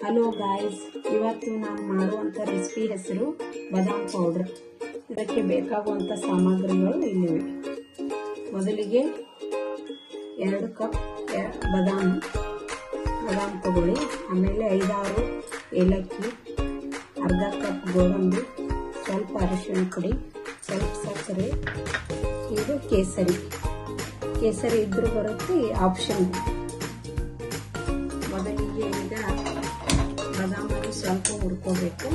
Hello guys, ಇವತ್ತು ನಾನು ಮಾಡುವಂಥ ರೆಸಿಪಿ ಹೆಸರು ಬಾದಾಮ್ ಪೌಡರ್. ಇದಕ್ಕೆ ಬೇಕಾಗುವಂಥ ಸಾಮಗ್ರಿಗಳು ಇಲ್ಲಿವೆ. ಮೊದಲಿಗೆ 2 ಕಪ್ ಬಾದಾಮ್ ತಗೊಳ್ಳಿ. ಆಮೇಲೆ 5-6 ಏಲಕ್ಕಿ, ಅರ್ಧ ಕಪ್ ಗೋಡಂಬಿ, ಸ್ವಲ್ಪ ಅರಿಶಿಣ ಪುಡಿ, ಸ್ವಲ್ಪ ಸಕ್ಕರೆ. ಇದು ಕೇಸರಿ ಇದ್ರೂ ಬರುತ್ತೆ, ಆಪ್ಷನ್. ಮೊದಲಿಗೆ ಈಗ ಬಾದಾಮನ್ನು ಸ್ವಲ್ಪ ಹುರ್ಕೋಬೇಕು.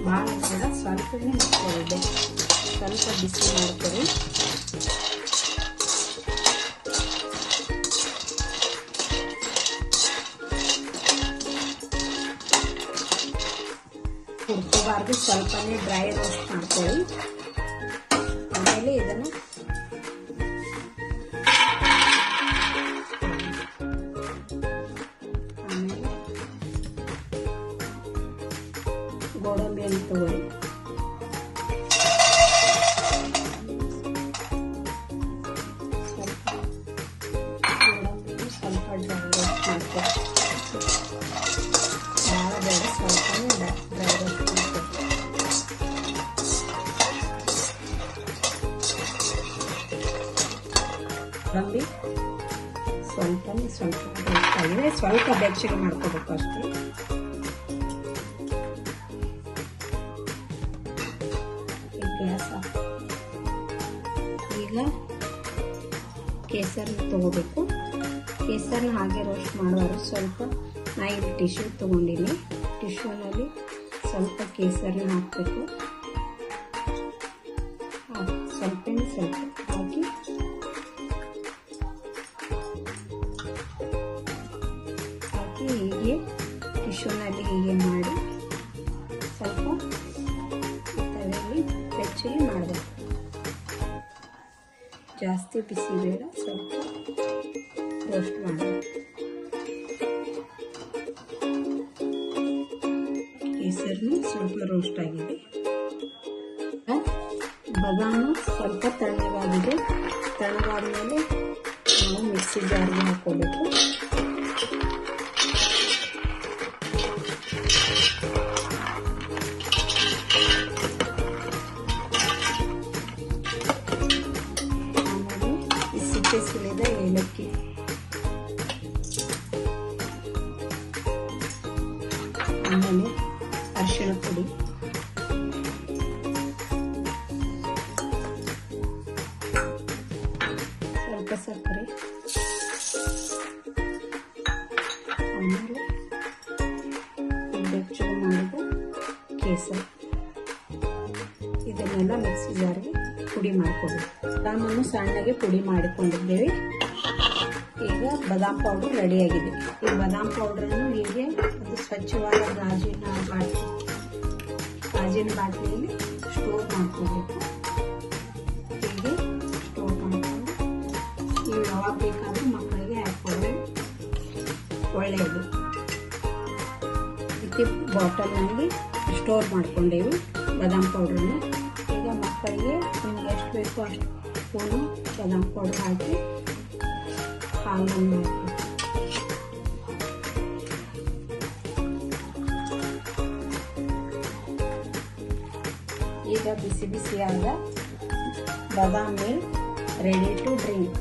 ಭಾಳ ಬೇಡ, ಸ್ವಲ್ಪನೇ ಹುರ್ಕೋಬೇಕು. ಸ್ವಲ್ಪ ಬಿಸಿ ಮಾಡ್ಕೊಳ್ಳಿ. ಹುರ್ಕೋಬಾರ್ದು, ಸ್ವಲ್ಪನೇ ಡ್ರೈ ರೋಸ್ಟ್ ಮಾಡ್ಕೊಳ್ಳಿ. ಆಮೇಲೆ ಇದನ್ನು ಗೋಡಂಬಿಯನ್ನು ತಗೊಳ್ಳಿ. ಸ್ವಲ್ಪ ಡ್ರೈ ರೋಸ್ಟ್ ಮಾಡ್ಕೊಳ್ಳಿ. ಭಾಳ ಬೇಡ, ಸ್ವಲ್ಪನೇ ಡ್ರೈ ರೋಸ್ಟ್ ಮಾಡ್ಕೊಳ್ಳಿ. ಗೋಡಂಬಿ ಸ್ವಲ್ಪನೇ ಸ್ವಲ್ಪ ರೋಸ್ಟ್ ಆಗಿದೆ. ಸ್ವಲ್ಪ ಬೆಚ್ಚಗೆ ಮಾಡ್ಕೋಬೇಕು ಅಷ್ಟೇ. ಈಗ ಕೇಸರಿ ತಗೋಬೇಕು. ಕೇಸರಿನ ಹಾಗೆ ರೋಸ್ಟ್ ಮಾಡುವರು. ಸ್ವಲ್ಪ ನಾ ಇಲ್ಲಿ ಟಿಶ್ಯೂ ತಗೊಂಡಿನಿ. ಟಿಶ್ಯೂನಲ್ಲಿ ಸ್ವಲ್ಪ ಕೇಸರಿನ ಹಾಕಬೇಕು. ಸ್ವಲ್ಪ ಹಾಕಿ ಹೀಗೆ ಟಿಶ್ಯೂನಲ್ಲಿ ಹೀಗೆ ಮಾಡಿ ಸ್ವಲ್ಪ ತಲೆಯಲ್ಲಿ ಬೆಚ್ಚಗೆ ಮಾಡಬೇಕು. ಜಾಸ್ತಿ ಬಿಸಿ ಬೇಡ, ಸ್ವಲ್ಪ ರೋಸ್ಟ್ ಮಾಡಬೇಕು. ಕೇಸರಿನ ಸ್ವಲ್ಪ ರೋಸ್ಟ್ ಆಗಿದೆ. ಬಾದಾಮು ಸ್ವಲ್ಪ ತಣ್ಣಗಾಗಿದೆ. ತಣ್ಣಗಾದ್ಮೇಲೆ ನಾವು ಮಿಕ್ಸಿ ಜಾರ್ಗೆ ಹಾಕೋಬೇಕು. ಸುಲಿದ ಏಲಕ್ಕಿ, ಆಮೇಲೆ ಅರಿಶಿಣ ಪುಡಿ, ಸ್ವಲ್ಪ ಸಕ್ಕರೆ, ಆಮೇಲೆ ಬೆಚ್ಚಗೆ ಮಾಡಿದ ಕೇಸರಿ. ಇದನ್ನೆಲ್ಲ ಮಿಕ್ಸಿ ಜಾರ್ಗೆ ಪುಡಿ ಮಾಡ್ಕೋಬೇಕು. ಬಾದಾಮನ್ನು ಸಣ್ಣಗೆ ಪುಡಿ ಮಾಡಿಕೊಂಡಿದ್ದೇವೆ. ಈಗ ಬಾದಾಮ್ ಪೌಡರ್ ರೆಡಿಯಾಗಿದೆ. ಈ ಬಾದಾಮ್ ಪೌಡರನ್ನು ಹೀಗೆ ಒಂದು ಸ್ವಚ್ಛವಾದ ಗಾಜಿನ ಬಾಟಲಿಯಲ್ಲಿ ಸ್ಟೋರ್ ಮಾಡ್ಕೋಬೇಕು. ಹೀಗೆ ಸ್ಟೋರ್ ಮಾಡಿಕೊಂಡು ನೀವು ಯಾವಾಗ ಬೇಕಾದರೂ ಮಕ್ಕಳಿಗೆ ಹಾಕ್ಕೊಳ್ಳಿ, ಒಳ್ಳೆಯದು. ಇದಕ್ಕೆ ಬಾಟಲ್ನಲ್ಲಿ ಸ್ಟೋರ್ ಮಾಡ್ಕೊಂಡೇವಿ ಬಾದಾಮ್ ಪೌಡ್ರನ್ನು. ಈಗ ಮಕ್ಕಳಿಗೆ ನಿಮ್ಗೆ ಎಷ್ಟು ಬೇಕೋ ಅಷ್ಟು ಸ್ಪೂನು ಬಾದಾಮ್ ಪೌಡರ್ ಹಾಕಿ ಹಾಲನ್ನು ಹಾಕಿ ಈಗ ಬಿಸಿಯಾದ ಬಾದಾಮ್ ಮಿಲ್ಕ್ ರೆಡಿ ಟು ಡ್ರಿಂಕ್.